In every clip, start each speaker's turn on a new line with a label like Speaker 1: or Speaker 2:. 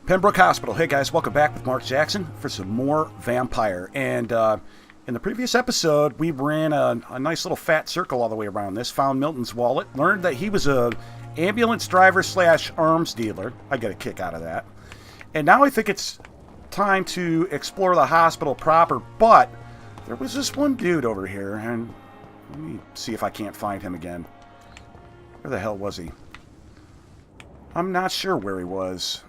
Speaker 1: Pembroke Hospital. Hey guys, welcome back with Mark Jackson for some more Vampyr. And in the previous episode, we ran a nice little fat circle all the way around this, found Milton's wallet, learned that he was a ambulance driver / arms dealer. I get a kick out of that. And now I think it's time to explore the hospital proper, but there was this one dude over here, and let me see if I can't find him again. Where the hell was he? I'm not sure where he was.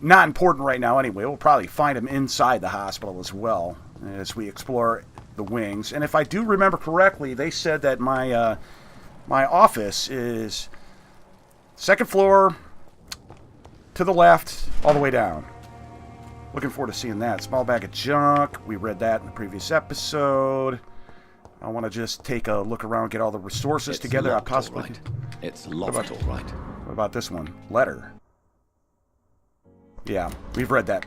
Speaker 1: Not important right now anyway. We'll probably find him inside the hospital as well as we explore the wings. And if I do remember correctly, they said that my my office is second floor to the left all the way down. Looking forward to seeing that. Small bag of junk. We read that in the previous episode. I want to just take a look around, get all the resources together I possibly can.
Speaker 2: It's locked, all right.
Speaker 1: What about this one? Letter. Yeah, we've read that.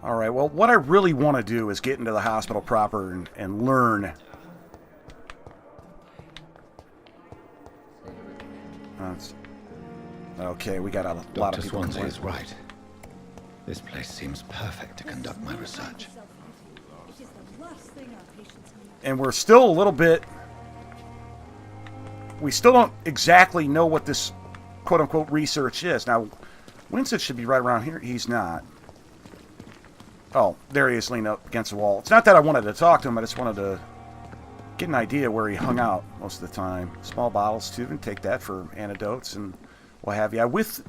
Speaker 1: Alright, well, what I really want to do is get into the hospital proper and learn. Okay, we got a lot of people.
Speaker 2: Dr. Swansea is right. This place seems perfect to conduct my research.
Speaker 1: And we're still a little bit... We still don't exactly know what this quote-unquote research is. Now, Winston should be right around here. He's not. Oh, there he is leaning up against the wall. It's not that I wanted to talk to him. I just wanted to get an idea where he hung out most of the time. Small bottles, too, and take that for antidotes and what have you. I wish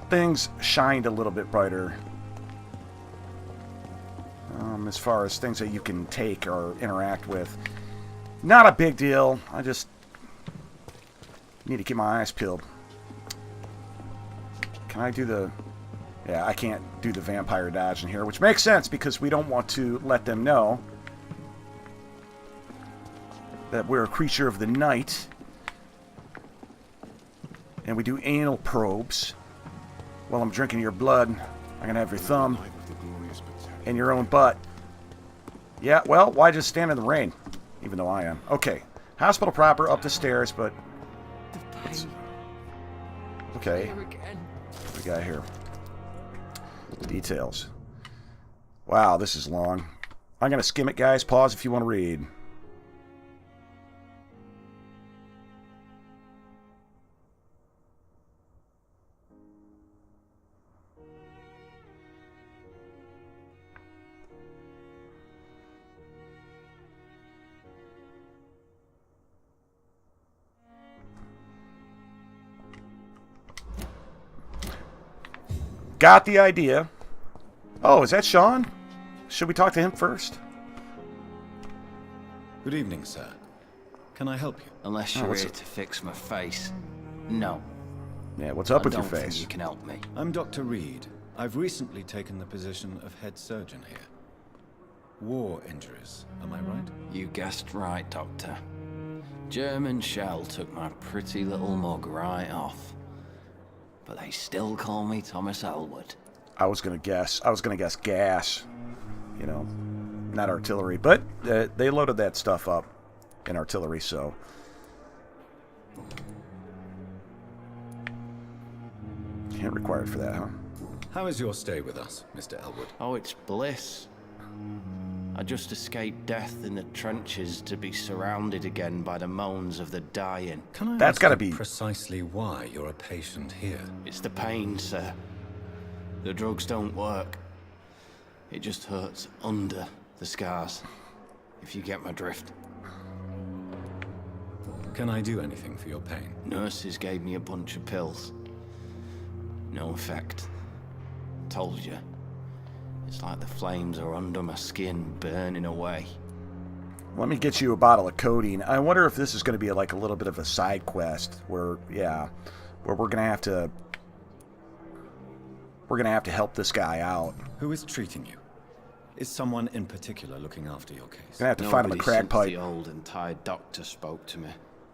Speaker 1: things shined a little bit brighter. As far as things that you can take or interact with. Not a big deal. I just need to keep my eyes peeled. Can I do the... Yeah, I can't do the vampire dodge in here, which makes sense because we don't want to let them know that we're a creature of the night. And we do anal probes. While I'm drinking your blood, I'm going to have your thumb in your own butt. Yeah, well, why just stand in the rain? Even though I am. Okay. Hospital proper, up the stairs, but... Okay. What we got here? Details. Wow, this is long. I'm going to skim it, guys. Pause if you want to read. Got the idea. Oh, is that Sean? Should we talk to him first?
Speaker 2: Good evening, sir. Can I help you?
Speaker 3: Unless you're here to fix my face. No.
Speaker 1: Yeah, what's up with your
Speaker 3: I don't
Speaker 1: face?
Speaker 3: think you can help me.
Speaker 2: I'm Dr. Reed. I've recently taken the position of head surgeon here. War injuries, am I right?
Speaker 3: You guessed right, Doctor. German shell took my pretty little mug right off. But they still call me Thomas Elwood.
Speaker 1: I was gonna guess gas. You know, not artillery, but they loaded that stuff up in artillery, so. Can't require it for that, huh?
Speaker 2: How is your stay with us, Mr. Elwood?
Speaker 3: Oh, it's bliss. I just escaped death in the trenches to be surrounded again by the moans of the dying.
Speaker 2: Can I
Speaker 1: That's
Speaker 2: ask
Speaker 1: gotta
Speaker 2: you
Speaker 1: be
Speaker 2: precisely why you're a patient here?
Speaker 3: It's the pain, sir. The drugs don't work. It just hurts under the scars, if you get my drift.
Speaker 2: Can I do anything for your pain?
Speaker 3: Nurses gave me a bunch of pills. No effect. Told you. It's like the flames are under my skin, burning away.
Speaker 1: Let me get you a bottle of codeine. I wonder if this is going to be like a little bit of a side quest where, yeah, where we're going to have to help this guy out.
Speaker 2: Who is treating you? Is someone in particular looking after your case?
Speaker 1: Gonna have to find him a crack pipe.
Speaker 3: The old and tired doctor spoke to me.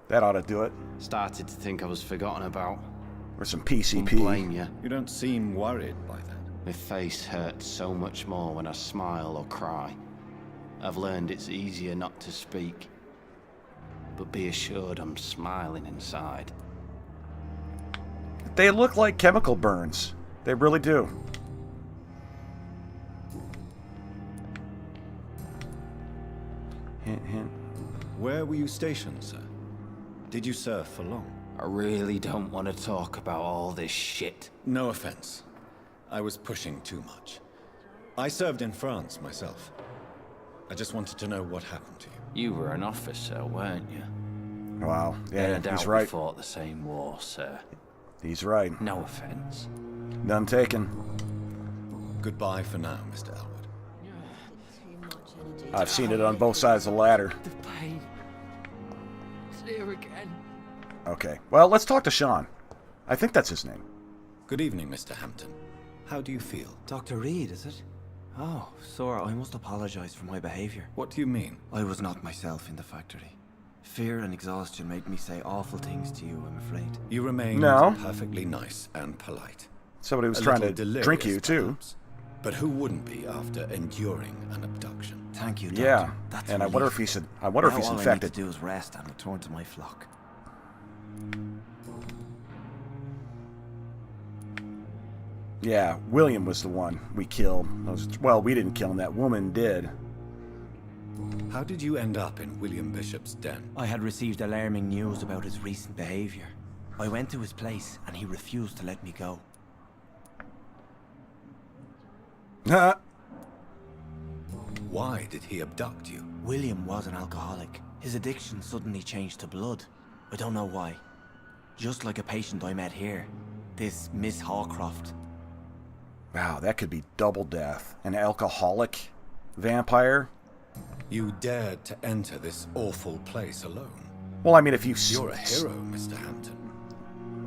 Speaker 1: That ought to do it.
Speaker 3: Started to think I was forgotten about.
Speaker 1: Or some
Speaker 3: Don't
Speaker 1: PCP.
Speaker 3: blame you.
Speaker 2: You don't seem worried by that.
Speaker 3: My face hurts so much more when I smile or cry. I've learned it's easier not to speak. but be assured I'm smiling inside.
Speaker 1: They look like chemical burns. They really do. Hint, hint.
Speaker 2: Where were you stationed, sir? Did you serve for long?
Speaker 3: I really don't want to talk about all this shit.
Speaker 2: No offense. I was pushing too much. I served in France myself. I just wanted to know what happened to you.
Speaker 3: You were an officer, weren't you?
Speaker 1: Wow. Yeah,
Speaker 3: I doubt
Speaker 1: he's
Speaker 3: we
Speaker 1: right.
Speaker 3: fought the same war, sir.
Speaker 1: He's right.
Speaker 3: No offense.
Speaker 1: None taken.
Speaker 2: Goodbye for now, Mr. Elwood.
Speaker 1: I've seen it on both sides of the ladder.
Speaker 3: The pain. It's here again.
Speaker 1: Okay. Well, let's talk to Sean. I think that's his name.
Speaker 2: Good evening, Mr. Hampton. How do you feel?
Speaker 4: Dr. Reed, is it? Oh, sir, I must apologize for my behavior.
Speaker 2: What do you mean?
Speaker 4: I was not myself in the factory. Fear and exhaustion made me say awful things to you, I'm afraid.
Speaker 2: You remained
Speaker 1: No.
Speaker 2: perfectly nice and polite.
Speaker 1: Somebody was
Speaker 2: A
Speaker 1: trying
Speaker 2: little
Speaker 1: to
Speaker 2: delirious,
Speaker 1: drink you, too.
Speaker 2: perhaps. But who wouldn't be after enduring an abduction?
Speaker 4: Thank you, Doctor.
Speaker 1: Yeah.
Speaker 4: That's
Speaker 1: And I wonder if
Speaker 4: relief.
Speaker 1: he's I wonder if
Speaker 4: Now
Speaker 1: he's
Speaker 4: all
Speaker 1: infected.
Speaker 4: I need to do is rest and return to my flock.
Speaker 1: Yeah, William was the one we killed. Well, we didn't kill him. That woman did.
Speaker 2: How did you end up in William Bishop's den?
Speaker 4: I had received alarming news about his recent behavior. I went to his place and he refused to let me go.
Speaker 1: Huh?
Speaker 2: Why did he abduct you?
Speaker 4: William was an alcoholic. His addiction suddenly changed to blood. I don't know why. Just like a patient I met here. This Miss Hawcroft.
Speaker 1: Wow, that could be double death. An alcoholic vampire?
Speaker 2: You dared to enter this awful place alone.
Speaker 1: Well, I mean, if you...
Speaker 2: You're a hero, Mr. Hampton.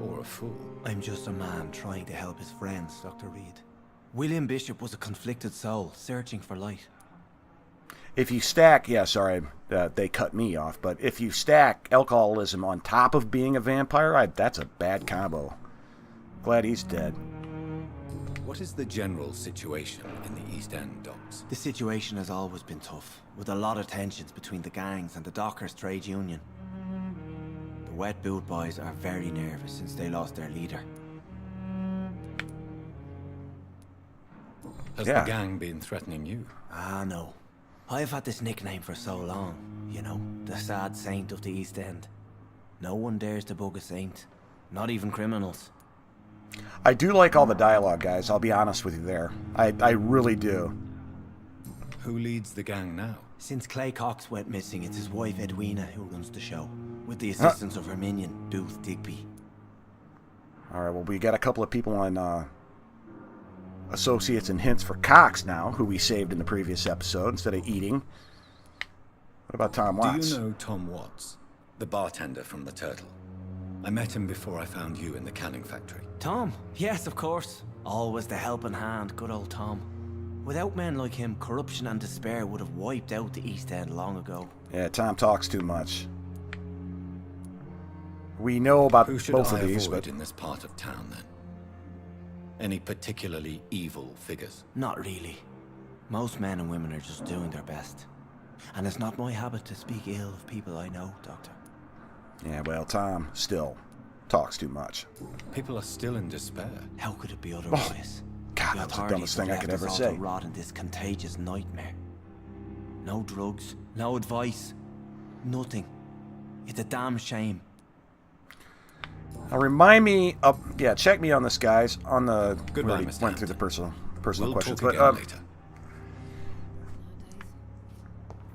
Speaker 2: Or a fool.
Speaker 4: I'm just a man trying to help his friends, Dr. Reed. William Bishop was a conflicted soul, searching for light.
Speaker 1: If you stack... Yeah, sorry, they cut me off. But if you stack alcoholism on top of being a vampire, that's a bad combo. Glad he's dead.
Speaker 2: What is the general situation in the East End, Docs?
Speaker 4: The situation has always been tough, with a lot of tensions between the gangs and the Dockers trade union. The Wet Boot Boys are very nervous since they lost their leader.
Speaker 2: Has
Speaker 1: Yeah.
Speaker 2: the gang been threatening you?
Speaker 4: Ah, no. I've had this nickname for so long, you know, the sad saint of the East End. No one dares to bug a saint, not even criminals.
Speaker 1: I do like all the dialogue, guys. I'll be honest with you there. I really do.
Speaker 2: Who leads the gang now?
Speaker 4: Since Clay Cox went missing, it's his wife Edwina who runs the show, with the assistance of her minion, Booth Digby.
Speaker 1: All right, well, we got a couple of people on associates and hints for Cox now, who we saved in the previous episode instead of eating. What about Tom Watts?
Speaker 2: Do you know Tom Watts, the bartender from the Turtle? I met him before I found you in the canning factory.
Speaker 4: Tom? Yes, of course. Always the helping hand, good old Tom. Without men like him, corruption and despair would have wiped out the East End long ago.
Speaker 1: Yeah, Tom talks too much. We know about
Speaker 2: Who should
Speaker 1: both
Speaker 2: I
Speaker 1: of these,
Speaker 2: avoid
Speaker 1: but
Speaker 2: in this part of town, then? Any particularly evil figures?
Speaker 4: Not really. Most men and women are just doing their best. And it's not my habit to speak ill of people I know, Doctor.
Speaker 1: yeah, well, Tom still talks too much.
Speaker 2: People are still in despair.
Speaker 4: How could it be otherwise?
Speaker 1: God,
Speaker 4: The
Speaker 1: that's the
Speaker 4: authorities
Speaker 1: dumbest thing
Speaker 4: have
Speaker 1: I could
Speaker 4: left
Speaker 1: ever
Speaker 4: us all
Speaker 1: say.
Speaker 4: to rot in this contagious nightmare. No drugs, no advice, nothing. It's a damn shame.
Speaker 1: Now, remind me of... Yeah, check me on this, guys. On the...
Speaker 2: Goodbye,
Speaker 1: we already
Speaker 2: Mr.
Speaker 1: went through the personal
Speaker 2: We'll
Speaker 1: questions.
Speaker 2: talk
Speaker 1: But,
Speaker 2: again later.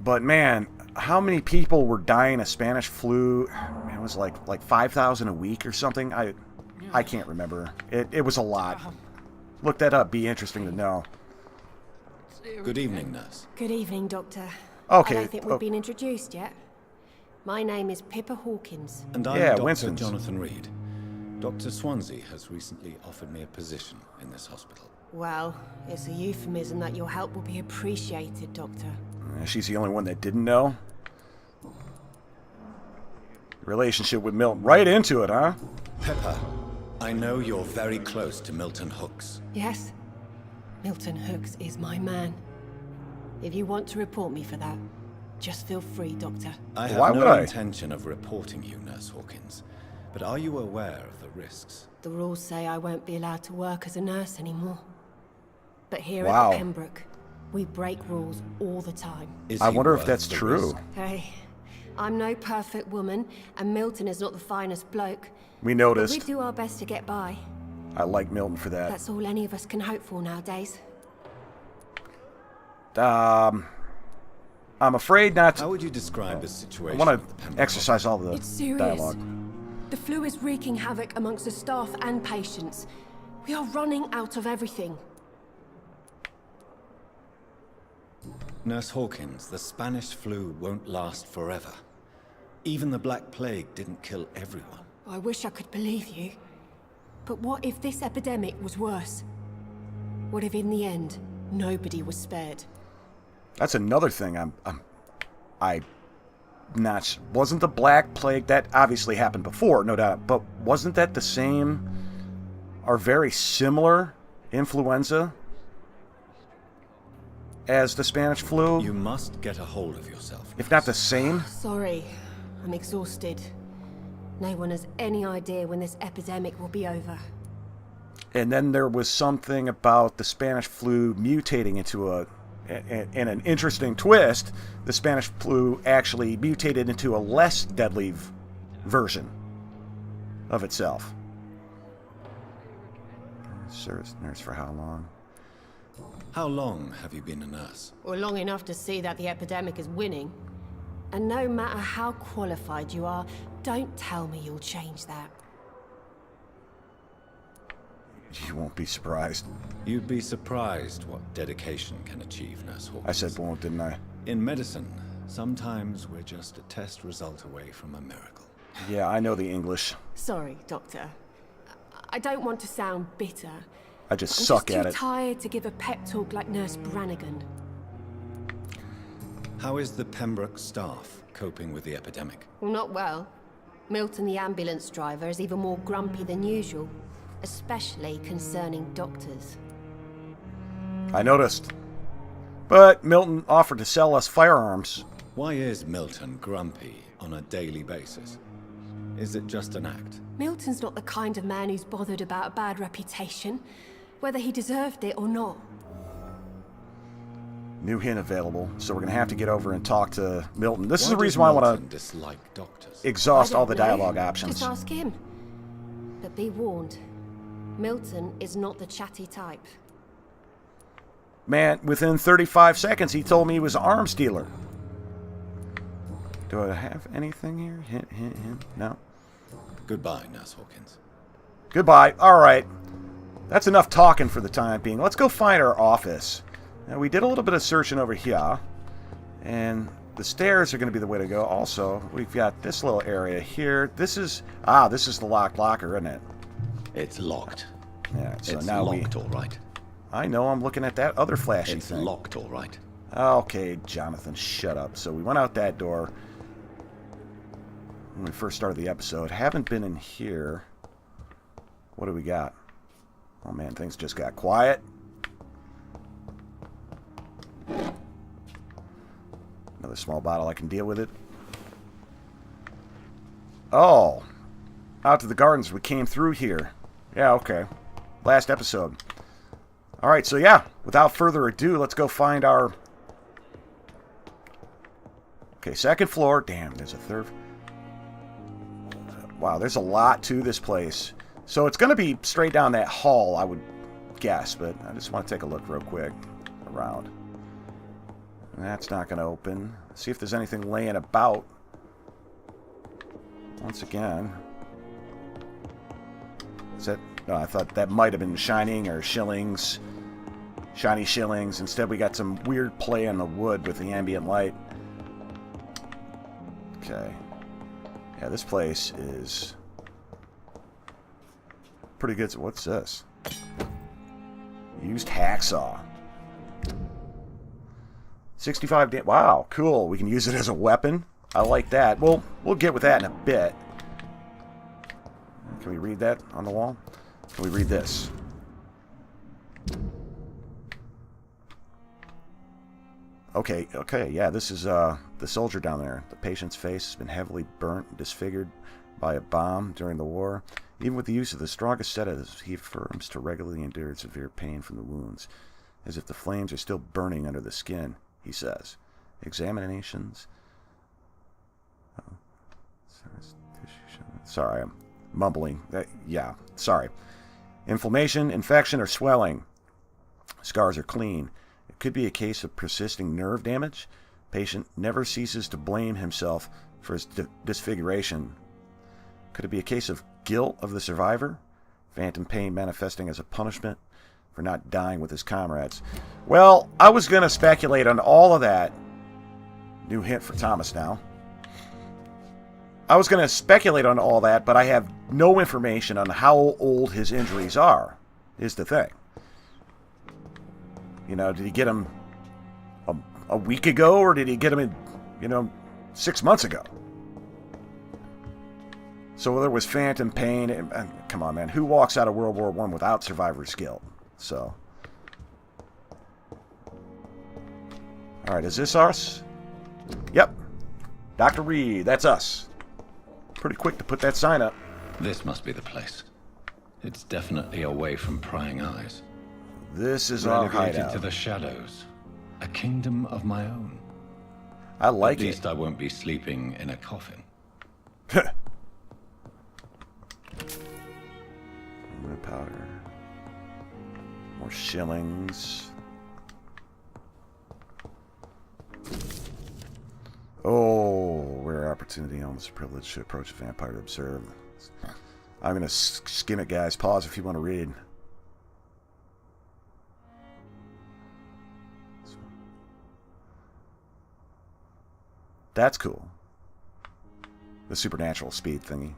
Speaker 1: but, man, how many people were dying of Spanish flu? It was like 5,000 a week or something. I can't remember. It was a lot. Look that up. Be interesting to know.
Speaker 2: Good evening, nurse.
Speaker 5: Good evening, Doctor.
Speaker 1: Okay,
Speaker 5: I don't think
Speaker 1: oh.
Speaker 5: we've been introduced yet. My name is Pippa Hawkins.
Speaker 2: And I'm
Speaker 1: Yeah,
Speaker 2: Dr.
Speaker 1: Winston's.
Speaker 2: Jonathan Reed. Dr. Swansea has recently offered me a position in this hospital.
Speaker 5: Well, it's a euphemism that your help will be appreciated, Doctor.
Speaker 1: She's the only one that didn't know. Relationship with Milton. Right into it, huh?
Speaker 2: Pepper, I know you're very close to Milton Hooks.
Speaker 5: Yes? Milton Hooks is my man. If you want to report me for that, Just feel free, Doctor.
Speaker 2: I have
Speaker 1: Why would
Speaker 2: no
Speaker 1: I?
Speaker 2: intention of reporting you, Nurse Hawkins. But are you aware of the risks?
Speaker 5: The rules say I won't be allowed to work as a nurse anymore. But here
Speaker 1: Wow.
Speaker 5: at Pembroke, we break rules all the time.
Speaker 2: Is
Speaker 1: I
Speaker 2: he
Speaker 1: wonder if
Speaker 2: worth
Speaker 1: that's
Speaker 2: the
Speaker 1: true.
Speaker 2: risk?
Speaker 5: Hey, I'm no perfect woman, and Milton is not the finest bloke.
Speaker 1: We
Speaker 5: But we
Speaker 1: noticed.
Speaker 5: do our best to get by.
Speaker 1: I like Milton for that.
Speaker 5: That's all any of us can hope for nowadays.
Speaker 1: I'm afraid not
Speaker 2: How
Speaker 1: to.
Speaker 2: would you describe the
Speaker 1: I
Speaker 2: situation?
Speaker 1: want
Speaker 2: at the
Speaker 1: to
Speaker 2: Pembroke
Speaker 1: exercise all the
Speaker 5: It's serious.
Speaker 1: dialogue.
Speaker 5: The flu is wreaking havoc amongst the staff and patients. We are running out of everything.
Speaker 2: Nurse Hawkins, the Spanish flu won't last forever. Even the Black Plague didn't kill everyone.
Speaker 5: I wish I could believe you. But what if this epidemic was worse? What if in the end, nobody was spared?
Speaker 1: That's another thing. I not wasn't the Black Plague that obviously happened before, no doubt. But wasn't that the same or very similar influenza as the Spanish flu?
Speaker 2: You must get a hold of yourself.
Speaker 1: If not the same.
Speaker 5: Sorry, I'm exhausted. No one has any idea when this epidemic will be over.
Speaker 1: And then there was something about the Spanish flu mutating into in an interesting twist, the Spanish flu actually mutated into a less deadly version of itself. Service nurse for how long?
Speaker 2: How long have you been a nurse?
Speaker 5: Or long enough to see that the epidemic is winning. And no matter how qualified you are, don't tell me you'll change that.
Speaker 1: You won't be surprised.
Speaker 2: You'd be surprised what dedication can achieve, Nurse Hawkins.
Speaker 1: I said won't, didn't I?
Speaker 2: In medicine, sometimes we're just a test result away from a miracle.
Speaker 1: Yeah, I know the English.
Speaker 5: Sorry, Doctor. I don't want to sound bitter.
Speaker 1: I just
Speaker 5: I'm
Speaker 1: suck
Speaker 5: just
Speaker 1: at
Speaker 5: too
Speaker 1: it.
Speaker 5: tired to give a pep talk like Nurse Brannigan.
Speaker 2: How is the Pembroke staff coping with the epidemic?
Speaker 5: Well, not well. Milton, the ambulance driver, is even more grumpy than usual. Especially concerning doctors.
Speaker 1: I noticed. But Milton offered to sell us firearms.
Speaker 2: Why is Milton grumpy on a daily basis? Is it just an act?
Speaker 5: Milton's not the kind of man who's bothered about a bad reputation, whether he deserved it or not.
Speaker 1: New hint available, so we're going to have to get over and talk to Milton. This is the
Speaker 2: does
Speaker 1: reason why I want
Speaker 2: Milton
Speaker 1: to
Speaker 2: dislike doctors?
Speaker 1: exhaust
Speaker 5: I
Speaker 1: all
Speaker 5: don't
Speaker 1: the
Speaker 5: know.
Speaker 1: dialogue options.
Speaker 5: Just ask him. But be warned, Milton is not the chatty type.
Speaker 1: Man, within 35 seconds, he told me he was an arms dealer. Do I have anything here? Hint, hint, hint. No.
Speaker 2: Goodbye, Nurse Hawkins.
Speaker 1: Goodbye. All right. That's enough talking for the time being. Let's go find our office. Now, we did a little bit of searching over here. And the stairs are going to be the way to go. Also, we've got this little area here. This is the locked locker, isn't it?
Speaker 2: It's locked.
Speaker 1: Yeah, so
Speaker 2: It's
Speaker 1: now
Speaker 2: locked, all right.
Speaker 1: I know, I'm looking at that other flashy
Speaker 2: It's
Speaker 1: thing.
Speaker 2: locked, all right.
Speaker 1: Okay, Jonathan, shut up. So we went out that door when we first started the episode. Haven't been in here. What do we got? Oh man, things just got quiet. Another small bottle, I can deal with it. Oh, out to the gardens. We came through here. Yeah, okay. Last episode. Alright, so yeah, without further ado, let's go find our... Okay, second floor. Damn, there's a third... Wow, there's a lot to this place. So it's going to be straight down that hall, I would guess, but I just want to take a look real quick around. That's not going to open. Let's see if there's anything laying about. Once again. Is that... No, I thought that might have been Shining or Shillings. Shiny Shillings. Instead, we got some weird play on the wood with the ambient light. Okay. Yeah, this place is pretty good. What's this? Used hacksaw. 65 wow, cool. We can use it as a weapon. I like that. We'll get with that in a bit. Can we read that on the wall? Can we read this? Okay, yeah, this is the soldier down there. The patient's face has been heavily burnt and disfigured by a bomb during the war. Even with the use of the strongest sedatives, he affirms to regularly endure severe pain from the wounds, as if the flames are still burning under the skin, he says. Examinations. Oh. Sorry, I'm mumbling. Yeah, sorry. Inflammation, infection, or swelling. Scars are clean. It could be a case of persisting nerve damage. Patient never ceases to blame himself for his disfiguration. Could it be a case of guilt of the survivor? Phantom pain manifesting as a punishment for not dying with his comrades. Well, I was going to speculate on all of that. New hint for Thomas now. I was going to speculate on all that, but I have no information on how old his injuries are, is the thing. You know, did he get him a week ago, or did he get him in, 6 months ago? So there was phantom pain. And come on, man. Who walks out of World War I without survivor's guilt? So. Alright, is this us? Yep. Dr. Reed, that's us. Pretty quick to put that sign up.
Speaker 2: This must be the place. It's definitely away from prying eyes.
Speaker 1: This is our
Speaker 2: Relegated
Speaker 1: hideout.
Speaker 2: to the shadows. A kingdom of my own.
Speaker 1: I like
Speaker 2: At least
Speaker 1: it.
Speaker 2: I won't be sleeping in a coffin.
Speaker 1: Powder. More shillings. Oh, rare opportunity, almost privilege to approach a vampire to observe. I'm going to skim it, guys. Pause if you want to read. That's cool. The supernatural speed thingy.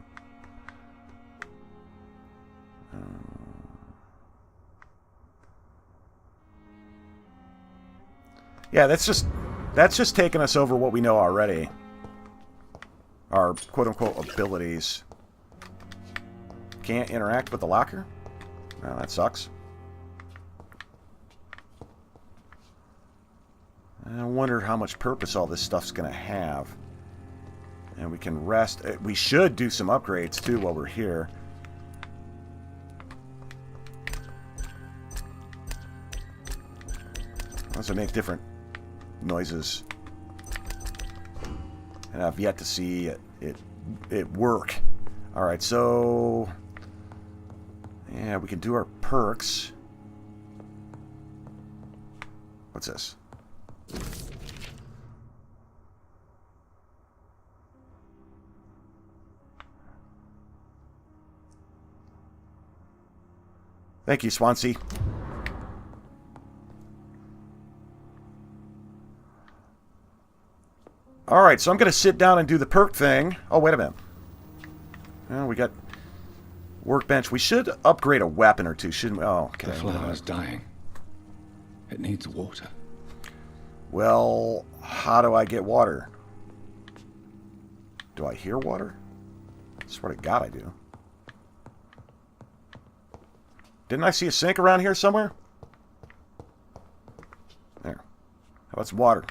Speaker 1: Yeah, that's just taking us over what we know already. Our quote-unquote abilities. Can't interact with the locker? Well, that sucks. I wonder how much purpose all this stuff's going to have. And we can rest. We should do some upgrades, too, while we're here. Also make different noises. And I've yet to see it work. Alright, so... yeah, we can do our perks. What's this? Thank you, Swansea. Alright, so I'm going to sit down and do the perk thing. Oh, wait a minute. Well, we got workbench. We should upgrade a weapon or two, shouldn't we? Oh, okay.
Speaker 2: The flower's dying. It needs water.
Speaker 1: Well, how do I get water? Do I hear water? I swear to God I do. Didn't I see a sink around here somewhere? There. How about some water?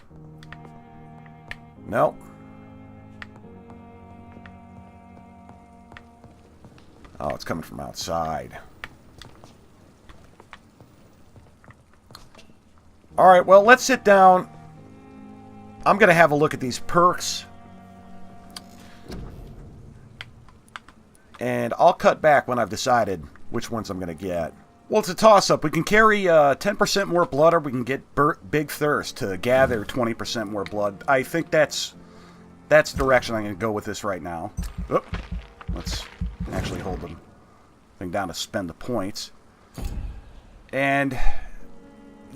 Speaker 1: Nope. Oh, it's coming from outside. Alright, well, let's sit down. I'm going to have a look at these perks. And I'll cut back when I've decided which ones I'm going to get. Well, it's a toss-up. We can carry 10% more blood, or we can get Big Thirst to gather 20% more blood. I think that's the direction I'm going to go with this right now. Oop. Let's actually hold the thing down to spend the points. And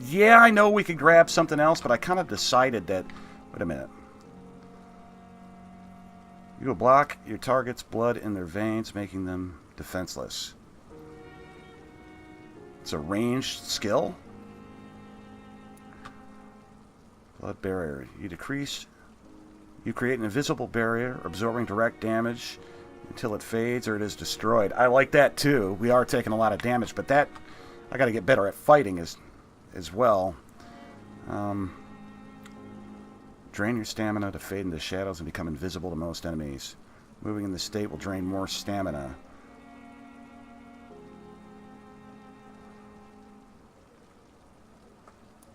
Speaker 1: yeah, I know we could grab something else, but I kind of decided that... wait a minute. You will block your target's blood in their veins, making them defenseless. It's a ranged skill. Blood barrier. You create an invisible barrier, absorbing direct damage until it fades or it is destroyed. I like that too. We are taking a lot of damage, but that... I gotta get better at fighting as well. Drain your stamina to fade into shadows and become invisible to most enemies. Moving in this state will drain more stamina.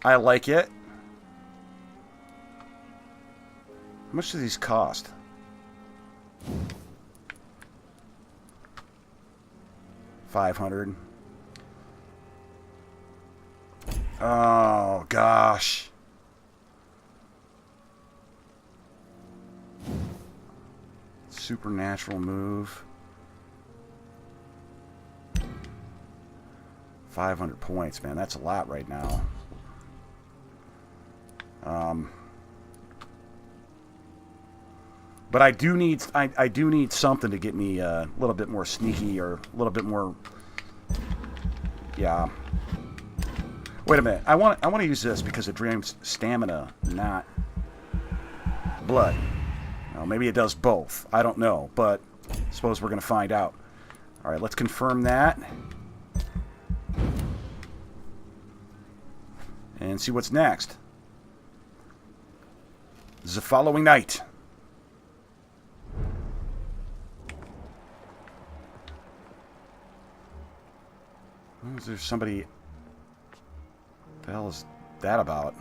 Speaker 1: I like it. How much do these cost? $500. Oh, gosh. Supernatural move. 500 points, man. That's a lot right now. But I do need something to get me a little bit more sneaky or a little bit more. Yeah. Wait a minute. I want to use this because it drains stamina, not blood. Well, maybe it does both. I don't know, but I suppose we're going to find out. All right, let's confirm that. And see what's next. The following night. Is there somebody... What the hell is that about?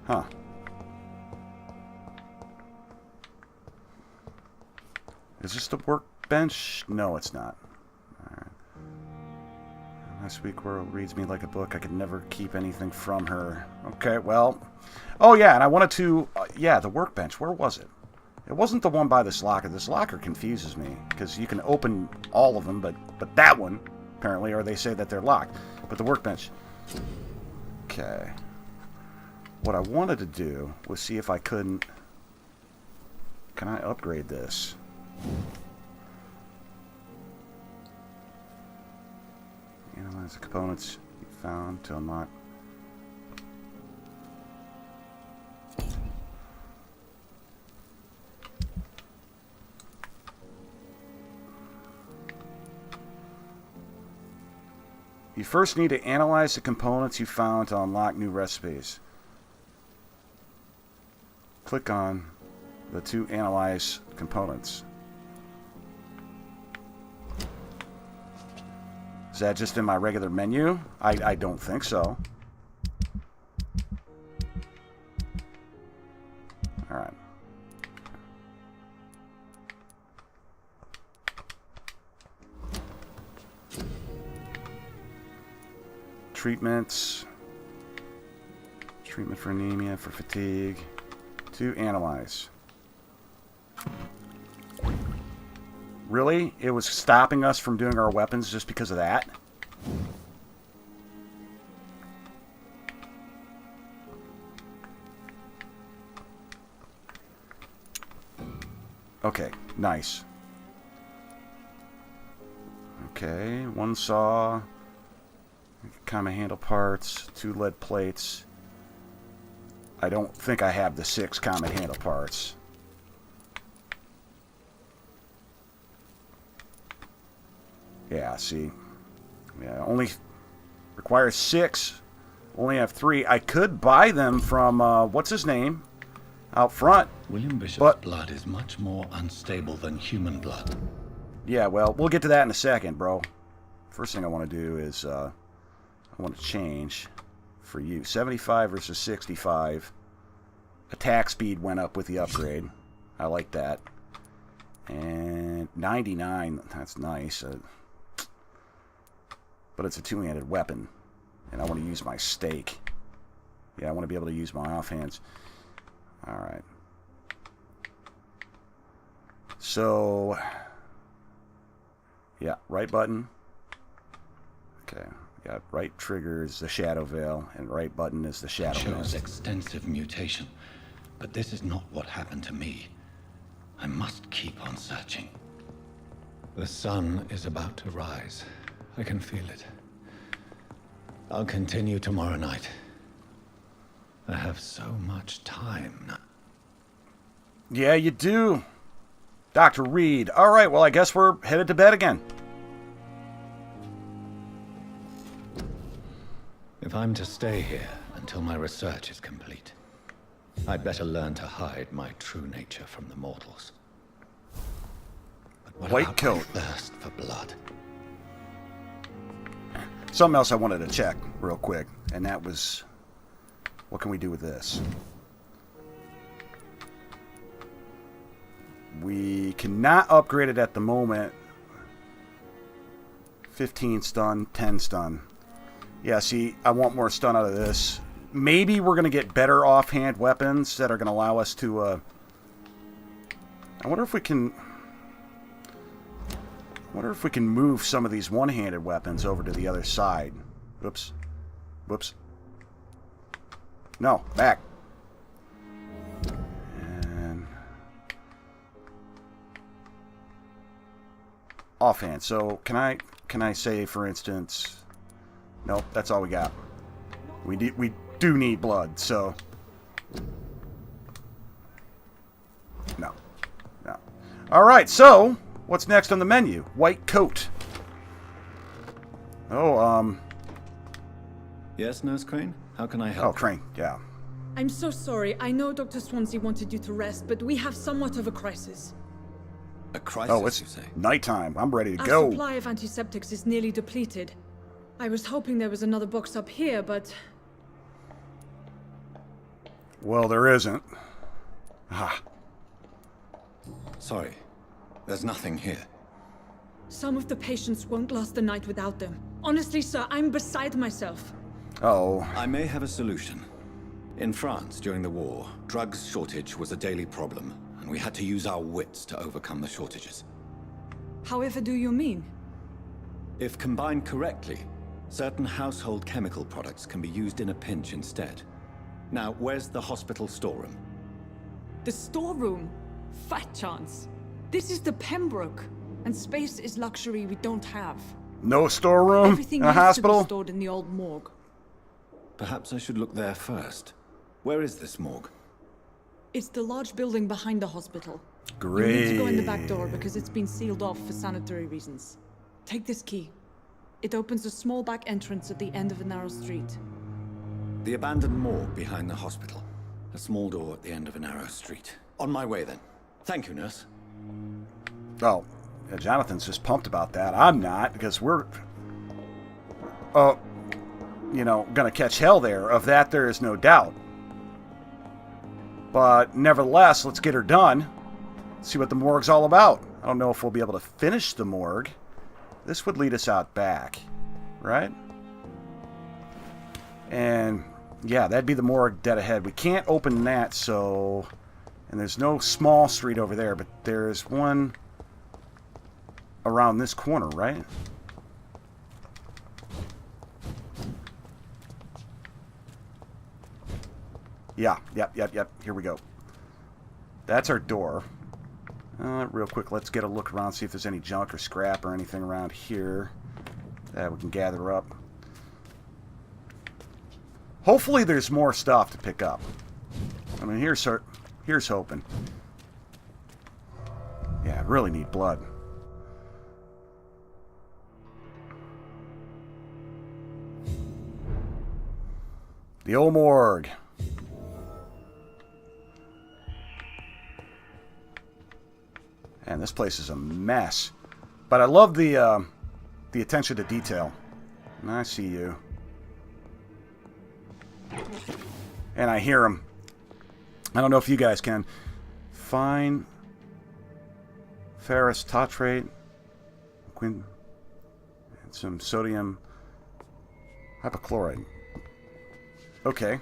Speaker 1: Huh. Is this the workbench? No, it's not. Alright. Last week, World reads me like a book. I could never keep anything from her. Okay, well... Oh, yeah, and I wanted to... yeah, the workbench. Where was it? It wasn't the one by this locker. This locker confuses me, because you can open all of them, but that one, apparently, or they say that they're locked. But the workbench... Okay. What I wanted to do was see if I couldn't... Can I upgrade this? Analyze the components you found to unlock. You first need to analyze the components you found to unlock new recipes. Click on the two analyze components. Is that just in my regular menu? I don't think so. Alright. Treatments. Treatment for anemia, for fatigue. To analyze. Really? It was stopping us from doing our weapons just because of that? Okay, nice. Okay, one saw, common handle parts, 2 lead plates. I don't think I have the 6 common handle parts. Yeah, see. Yeah, only requires 6. Only have 3. I could buy them from, what's his name? Out front.
Speaker 6: William Bishop's blood is much more unstable than human blood.
Speaker 1: Yeah, well, we'll get to that in a second, bro. First thing I want to do is, I want to change for you. 75 versus 65. Attack speed went up with the upgrade. I like that. And 99, that's nice. But it's a two-handed weapon. And I want to use my stake. Yeah, I want to be able to use my offhands. Alright. So... yeah, right button. Okay. Yeah, right trigger is the Shadow Veil, and right button is the Shadow Veil.
Speaker 6: Shows extensive mutation. But this is not what happened to me. I must keep on searching. The sun is about to rise. I can feel it. I'll continue tomorrow night. I have so much time now.
Speaker 1: Yeah, you do. Dr. Reed. Alright, well, I guess we're headed to bed again.
Speaker 6: If I'm to stay here until my research is complete, I'd better learn to hide my true nature from the mortals. But what
Speaker 1: White
Speaker 6: about
Speaker 1: coat.
Speaker 6: my thirst for blood?
Speaker 1: Something else I wanted to check real quick, and that was, what can we do with this? We cannot upgrade it at the moment. 15 stun, 10 stun. Yeah, see, I want more stun out of this. Maybe we're going to get better offhand weapons that are going to allow us to... I wonder if we can... move some of these one-handed weapons over to the other side. Whoops. Whoops. No, back. And... offhand. So, can I say, for instance... Nope, that's all we got. We do need blood, so... No. No. Alright, so... what's next on the menu? White coat. Oh,
Speaker 2: Yes, Nurse Crane? How can I
Speaker 1: oh,
Speaker 2: help?
Speaker 1: Crane, yeah.
Speaker 7: I'm so sorry. I know Dr. Swansea wanted you to rest, but we have somewhat of a crisis.
Speaker 2: A crisis,
Speaker 1: Oh,
Speaker 2: you
Speaker 1: it's
Speaker 2: say?
Speaker 1: nighttime. I'm ready to
Speaker 7: Our
Speaker 1: go.
Speaker 7: supply of antiseptics is nearly depleted. I was hoping there was another box up here, but
Speaker 1: Well, there isn't. Ah,
Speaker 2: Sorry. There's nothing here.
Speaker 7: some of the patients won't last the night without them. Honestly, sir, I'm beside myself.
Speaker 1: oh,
Speaker 2: I may have a solution. In France, during the war, drugs shortage was a daily problem, and we had to use our wits to overcome the shortages.
Speaker 7: However do you mean?
Speaker 2: If combined correctly, certain household chemical products can be used in a pinch instead. Now, where's the hospital storeroom?
Speaker 7: The storeroom? Fat chance. This is the Pembroke, and space is luxury we don't have.
Speaker 1: no storeroom
Speaker 7: Everything
Speaker 1: in a
Speaker 7: used to
Speaker 1: hospital?
Speaker 7: be stored in the old morgue.
Speaker 2: Perhaps I should look there first. Where is this morgue?
Speaker 7: It's the large building behind the hospital.
Speaker 1: Great.
Speaker 7: You need to go in the back door because it's been sealed off for sanitary reasons. Take this key. It opens a small back entrance at the end of a narrow street.
Speaker 2: The abandoned morgue behind the hospital. A small door at the end of a narrow street. On my way then. Thank you, nurse.
Speaker 1: Oh, yeah, Jonathan's just pumped about that. I'm not, because we're... you know, gonna catch hell there. Of that, there is no doubt. But nevertheless, let's get her done. See what the morgue's all about. I don't know if we'll be able to finish the morgue. This would lead us out back, right? And yeah, that'd be the morgue dead ahead. We can't open that, so... and there's no small street over there, but there's one around this corner, right? Yeah, yep. Here we go. That's our door. Real quick, let's get a look around, see if there's any junk or scrap or anything around here that we can gather up. Hopefully there's more stuff to pick up. I mean, here's hoping. Yeah, I really need blood. The old morgue. And this place is a mess. But I love the attention to detail. I see you. And I hear him. I don't know if you guys can. Fine ferrous tartrate, and some sodium hypochlorite. Okay.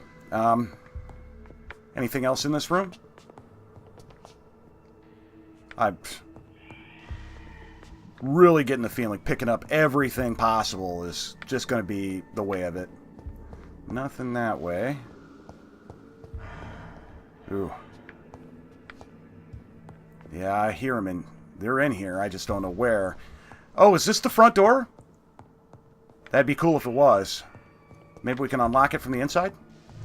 Speaker 1: Anything else in this room? I'm really getting the feeling picking up everything possible is just going to be the way of it. Nothing that way. Ooh. Yeah, I hear them, and they're in here. I just don't know where. Oh, is this the front door? That'd be cool if it was. Maybe we can unlock it from the inside?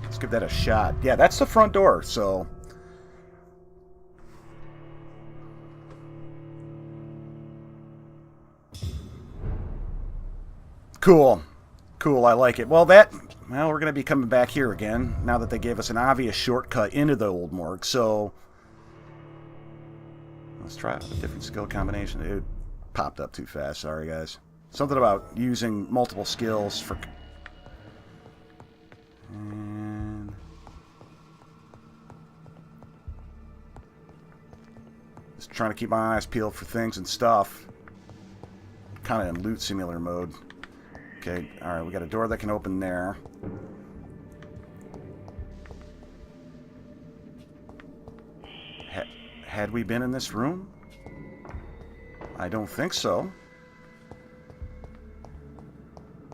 Speaker 1: Let's give that a shot. Yeah, that's the front door, so... Cool. Cool, I like it. Well, that well, we're going to be coming back here again, now that they gave us an obvious shortcut into the old morgue, so... Let's try a different skill combination. It popped up too fast, sorry guys. Something about using multiple skills for... And... Just trying to keep my eyes peeled for things and stuff. Kind of in loot simulator mode. Okay, alright, we got a door that can open there. Had we been in this room? I don't think so.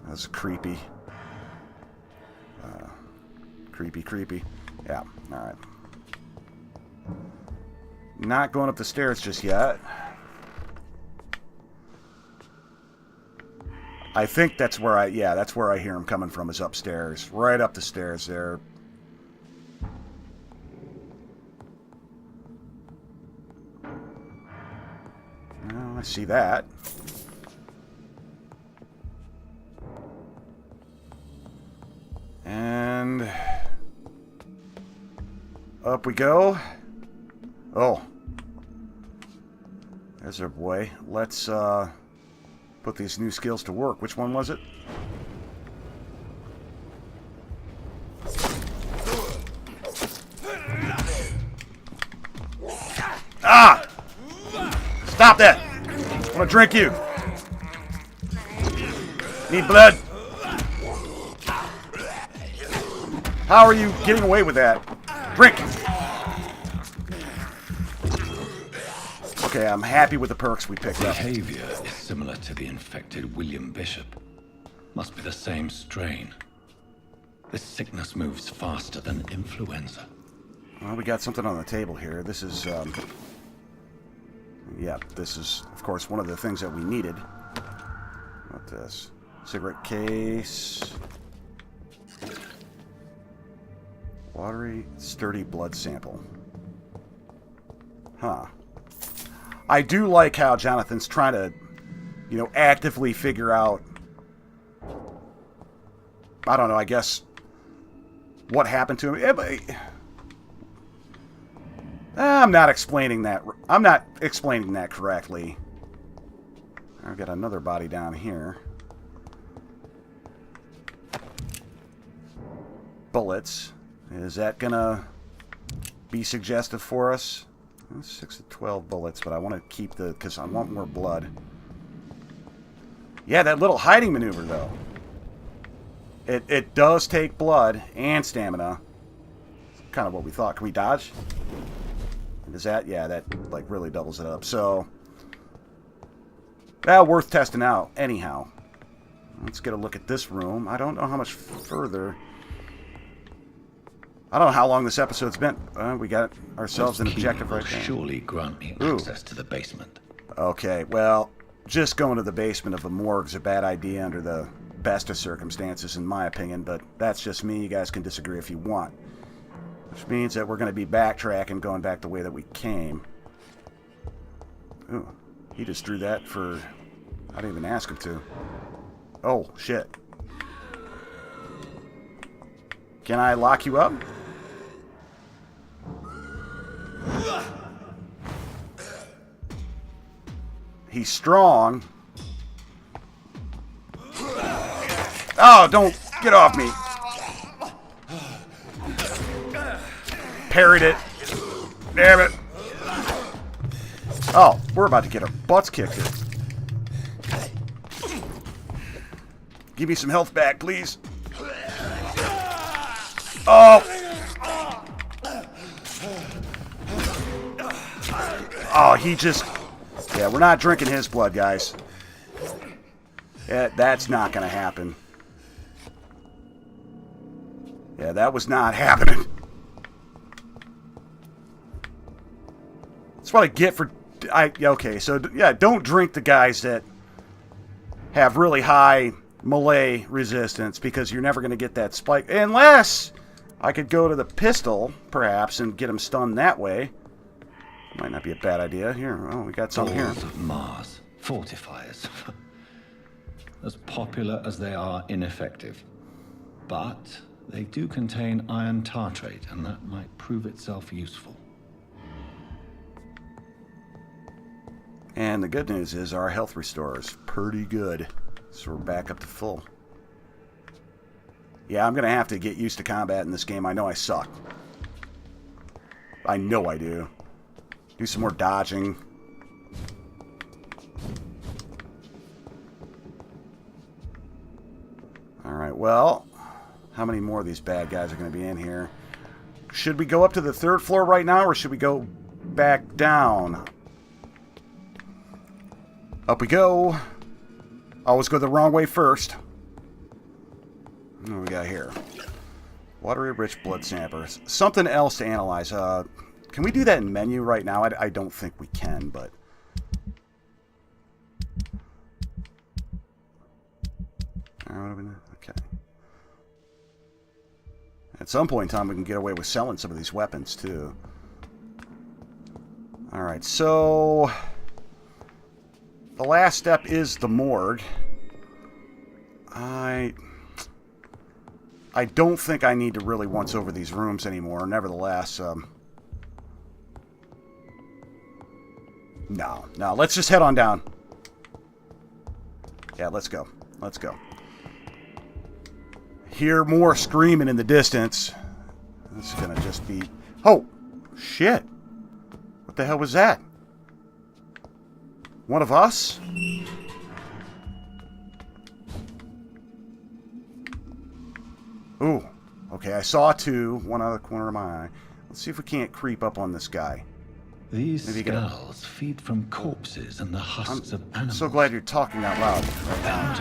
Speaker 1: That's creepy. Creepy. Yeah, alright. Not going up the stairs just yet. I think that's where that's where I hear him coming from, is upstairs. Right up the stairs there. Well, I see that. And up we go. Oh. There's our boy. Let's put these new skills to work. Which one was it? Ah! Stop that! I want to drink you. Need blood. How are you getting away with that? Drink! Okay, I'm happy with the perks we picked up.
Speaker 6: Behavior is similar to the infected William Bishop. Must be the same strain. This sickness moves faster than influenza.
Speaker 1: Well, we got something on the table here. This is, yeah, this is, of course, one of the things that we needed. What's this? Cigarette case. Watery, sturdy blood sample. Huh. I do like how Jonathan's trying to, you know, actively figure out, I don't know, I guess, what happened to him. Yeah, but I'm not explaining that. I'm not explaining that correctly. I've got another body down here. Bullets. Is that gonna be suggestive for us? 6 to 12 bullets, but I want to keep the... because I want more blood. Yeah, that little hiding maneuver, though. It does take blood and stamina. It's kind of what we thought. Can we dodge? Is that... yeah, that, like, really doubles it up. So... well, worth testing out, anyhow. Let's get a look at this room. I don't know how much further... I don't know how long this episode's been. We got ourselves an objective right there.
Speaker 6: Surely grant me access to the basement.
Speaker 1: Okay, well, just going to the basement of a morgue's a bad idea under the best of circumstances, in my opinion, but that's just me. You guys can disagree if you want. Which means that we're going to be backtracking, going back the way that we came. Ooh, he just drew that for... I didn't even ask him to. Oh, shit. Can I lock you up? He's strong. Oh, don't get off me. Parried it. Damn it. Oh, we're about to get our butts kicked here. Give me some health back, please. Oh! Oh, he just... yeah, we're not drinking his blood, guys. That's not going to happen. Yeah, that was not happening. That's what I get for... okay, so, yeah, don't drink the guys that have really high melee resistance, because you're never going to get that spike. Unless I could go to the pistol, perhaps, and get him stunned that way. Might not be a bad idea. Here, oh, we got some here.
Speaker 6: Balls of Mars. Fortifiers. As popular as they are ineffective. but they do contain iron tartrate, and that might prove itself useful.
Speaker 1: And the good news is our health restore is pretty good. So we're back up to full. Yeah, I'm going to have to get used to combat in this game. I know I suck. I know I do. Do some more dodging. Alright, well, how many more of these bad guys are going to be in here? Should we go up to the 3rd floor right now, or should we go back down? Up we go. Always go the wrong way first. What do we got here? Watery rich blood samples. Something else to analyze. Can we do that in menu right now? I don't think we can, but... Okay. At some point in time, we can get away with selling some of these weapons, too. Alright, so... the last step is the morgue. I don't think I need to really once over these rooms anymore. Nevertheless, no, let's just head on down. Yeah, let's go. Let's go. Hear more screaming in the distance. This is gonna just be... Oh! Shit! What the hell was that? One of us? Ooh. Okay, I saw 2. One out of the corner of my eye. Let's see if we can't creep up on this guy.
Speaker 6: These
Speaker 1: Maybe
Speaker 6: skulls feed from corpses and the husks of
Speaker 1: I'm
Speaker 6: animals.
Speaker 1: so glad you're talking out loud right now.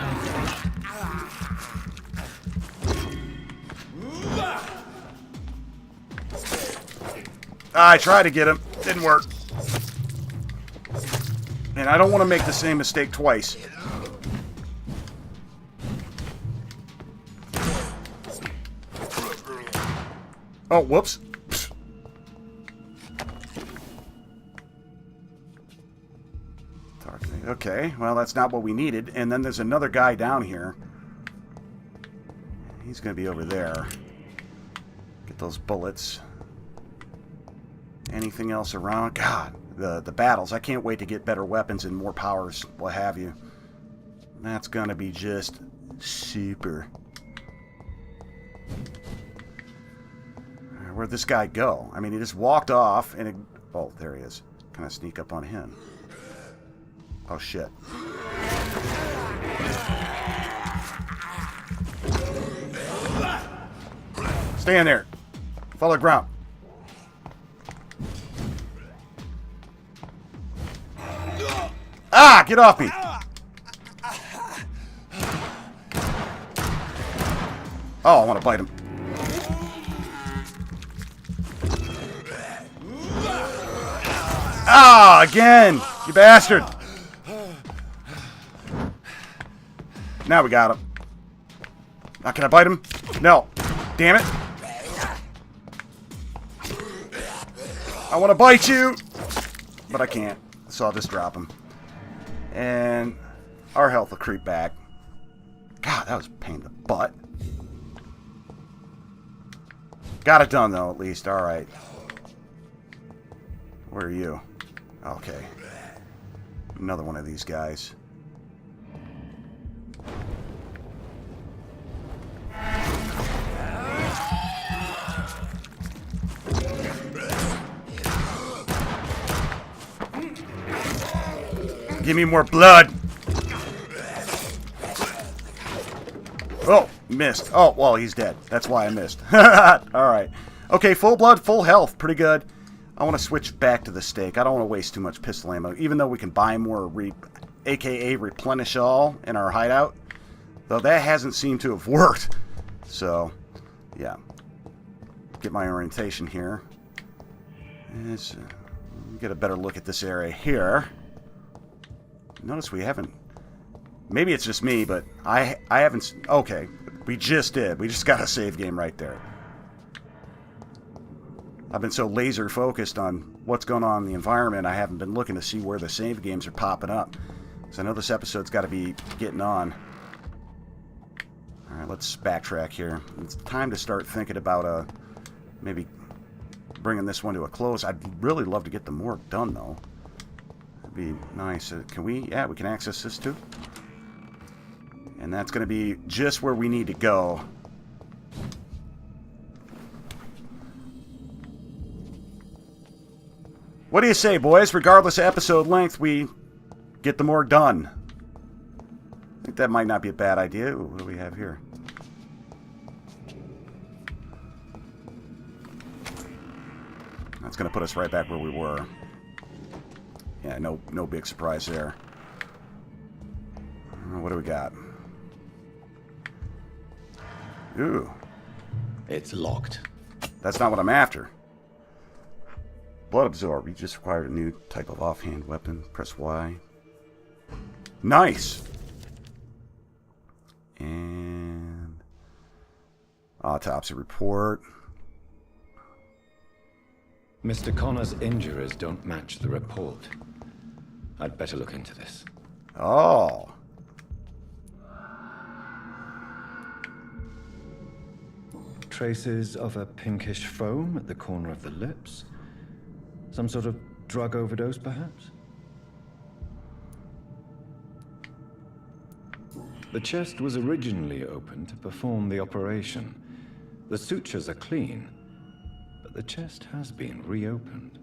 Speaker 1: I tried to get him. Didn't work. And I don't want to make the same mistake twice. Oh, whoops. Okay, well, that's not what we needed. And then there's another guy down here. He's going to be over there. Get those bullets. Anything else around? God, the battles. I can't wait to get better weapons and more powers, what have you. That's going to be just super. Where'd this guy go? I mean, he just walked off and... oh, there he is. Can I sneak up on him? Oh, shit. Stay in there. Follow the ground. Ah! Get off me! Oh, I want to bite him. Ah! Again! You bastard! Now we got him. Now, can I bite him? No. Damn it. I want to bite you! But I can't. So I'll just drop him. And our health will creep back. God, that was a pain in the butt. Got it done, though, at least. Alright. Where are you? Okay. Another one of these guys. Give me more blood. Oh, missed. Oh, well, he's dead. That's why I missed. Alright. Okay, full blood, full health. Pretty good. I want to switch back to the stake. I don't want to waste too much pistol ammo, even though we can buy more, aka replenish all in our hideout. Though that hasn't seemed to have worked. So, yeah. Get my orientation here. Let's get a better look at this area here. Notice we haven't... maybe it's just me, but I haven't... okay, we just did. We just got a save game right there. I've been so laser focused on what's going on in the environment, I haven't been looking to see where the save games are popping up. So I know this episode's got to be getting on. Alright, let's backtrack here. It's time to start thinking about maybe bringing this one to a close. I'd really love to get the morgue done, though. That'd be nice. Can we? Yeah, we can access this, too. And that's going to be just where we need to go. What do you say, boys? Regardless of episode length, we get the morgue done. I think that might not be a bad idea. What do we have here? That's going to put us right back where we were. Yeah, no big surprise there. What do we got? Ooh.
Speaker 6: It's locked.
Speaker 1: That's not what I'm after. Blood absorb. You just acquired a new type of offhand weapon. Press Y. Nice! And autopsy report.
Speaker 6: Mr. Connor's injuries don't match the report. I'd better look into this.
Speaker 1: Oh.
Speaker 6: Traces of a pinkish foam at the corner of the lips. Some sort of drug overdose, perhaps? The chest was originally opened to perform the operation. The sutures are clean, but the chest has been reopened.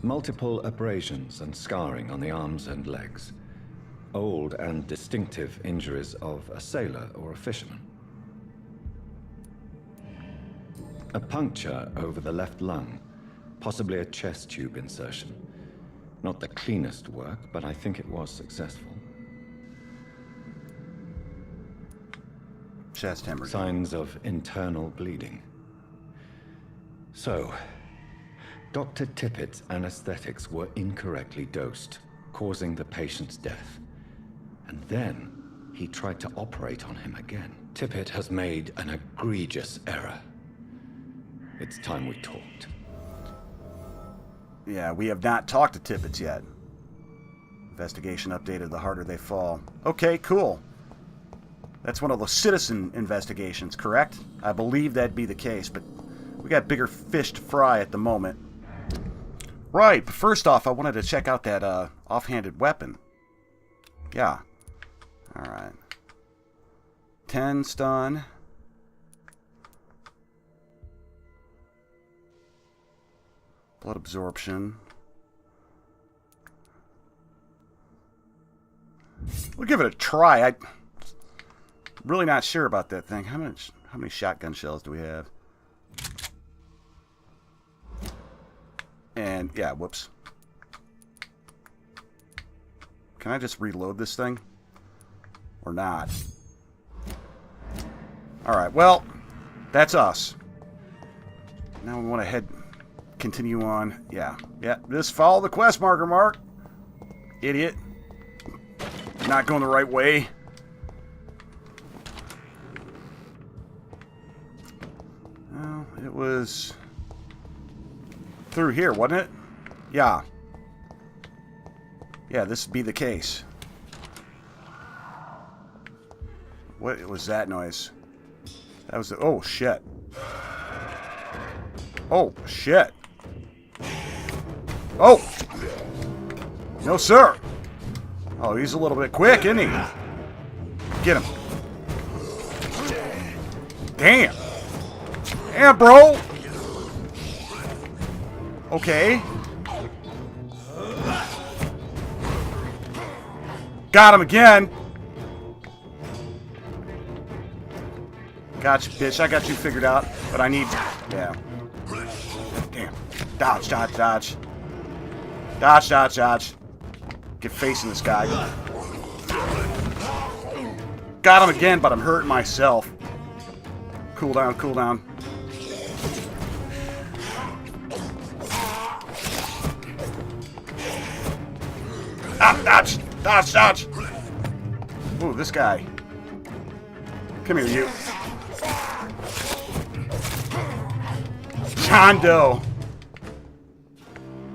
Speaker 6: Multiple abrasions and scarring on the arms and legs. Old and distinctive injuries of a sailor or a fisherman. A puncture over the left lung, possibly a chest tube insertion. Not the cleanest work, but I think it was successful.
Speaker 1: Chest hemorrhage.
Speaker 6: Signs of internal bleeding. So, Dr. Tippett's anesthetics were incorrectly dosed, causing the patient's death. And then, he tried to operate on him again. Tippett has made an egregious error. It's time we talked.
Speaker 1: Yeah, we have not talked to Tippett's yet. Investigation updated, the harder they fall. Okay, cool. That's one of those citizen investigations, correct? I believe that'd be the case, but we got bigger fish to fry at the moment. Right, but first off, I wanted to check out that offhanded weapon. Yeah. Alright. 10 stun. Blood absorption. We'll give it a try. I'm really not sure about that thing. How many shotgun shells do we have? And yeah, whoops. Can I just reload this thing? Or not? Alright, well, that's us. Now we want to continue on. Yeah, just follow the quest marker, Mark. Idiot. Not going the right way. Well, it was through here, wasn't it? Yeah. Yeah, this would be the case. What was that noise? That was the... Oh, shit. Oh, shit. Oh! No, sir. Oh, he's a little bit quick, isn't he? Get him. Damn. Yeah, bro. Okay. Got him again. Gotcha, bitch. I got you figured out. But I need... Yeah. Damn. Dodge, dodge, dodge. Dodge, dodge, dodge. Get facing this guy. Got him again, but I'm hurting myself. Cool down, cool down. Ah, dodge! Dodge, dodge! Ooh, this guy. Come here, you. John Doe.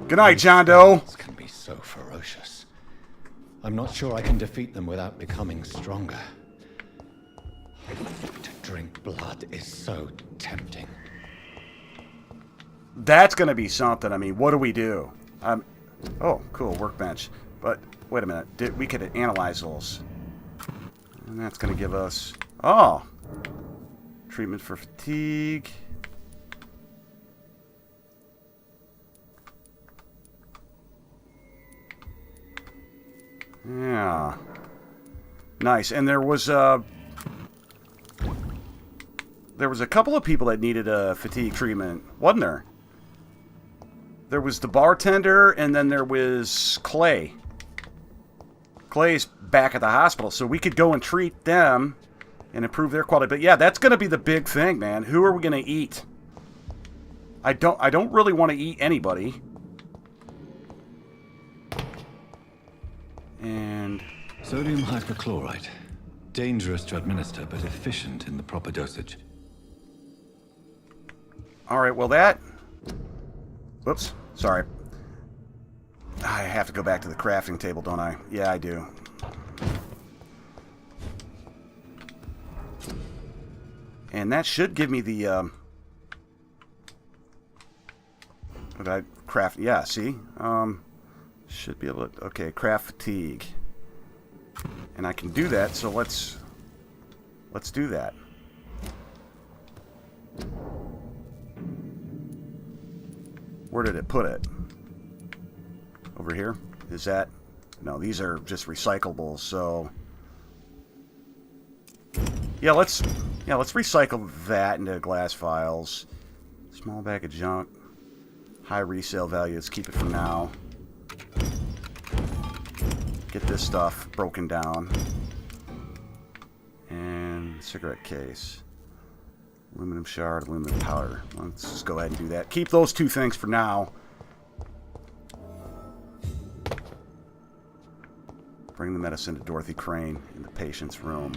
Speaker 1: Good night, John Doe.
Speaker 6: This can be so ferocious. I'm not sure I can defeat them without becoming stronger. To drink blood is so tempting.
Speaker 1: That's going to be something. I mean, what do we do? Oh, cool, workbench. But, wait a minute. We could analyze those. And that's going to give us... Oh! Treatment for fatigue. Yeah. Nice. And there was a couple of people that needed a fatigue treatment, wasn't there? There was the bartender, and then there was Clay. Clay's back at the hospital, so we could go and treat them and improve their quality. But yeah, that's going to be the big thing, man. Who are we going to eat? I don't really want to eat anybody. And
Speaker 6: Sodium hypochlorite. Dangerous to administer, but efficient in the proper dosage.
Speaker 1: all right, well that... Whoops, sorry. I have to go back to the crafting table, don't I? Yeah, I do. And that should give me the, Did I craft? Yeah, see? Should be able to... Okay, craft fatigue. And I can do that, so let's do that. Where did it put it? Over here? Is that... No, these are just recyclables, so... Yeah, let's recycle that into glass files. Small bag of junk. High resale value. Let's keep it for now. Get this stuff broken down. And cigarette case. Aluminum shard, aluminum powder. Let's just go ahead and do that. Keep those two things for now. Bring the medicine to Dorothy Crane in the patient's room.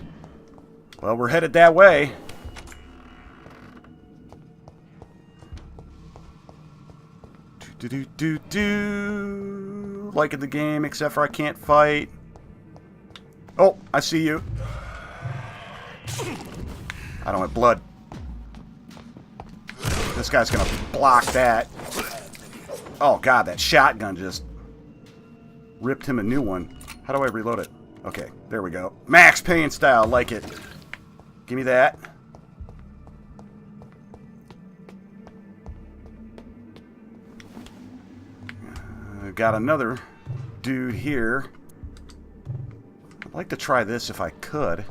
Speaker 1: Well, we're headed that way. Do. Liking the game, except for I can't fight. Oh, I see you. I don't have blood. This guy's gonna block that. Oh god, that shotgun just ripped him a new one. How do I reload it? Okay, there we go. Max Payne style, like it. Give me that. Got another dude here. I'd like to try this if I could.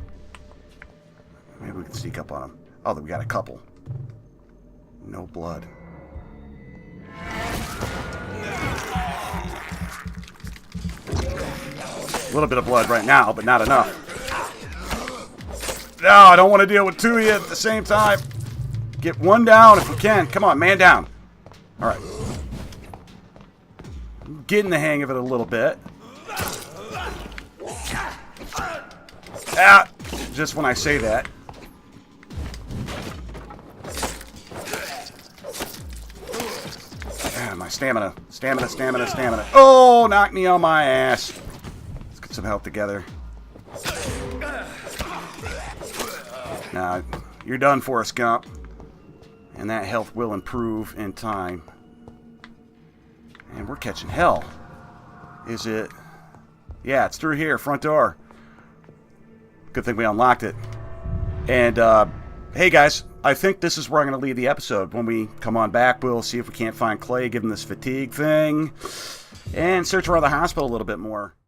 Speaker 1: Maybe we can sneak up on him. Oh, we got a couple. No blood. A little bit of blood right now, but not enough. No, I don't want to deal with two of you at the same time. Get one down if we can. Come on, man down. All right. Getting the hang of it a little bit. Ah, just when I say that. Ah, my stamina. Stamina. Oh, knock me on my ass. Let's get some help together. Now, you're done for, Scump. And that health will improve in time. And we're catching hell. Is it? Yeah, it's through here, front door. Good thing we unlocked it. And, hey guys, I think this is where I'm going to leave the episode. When we come on back, we'll see if we can't find Clay, give him this fatigue thing, and search around the hospital a little bit more.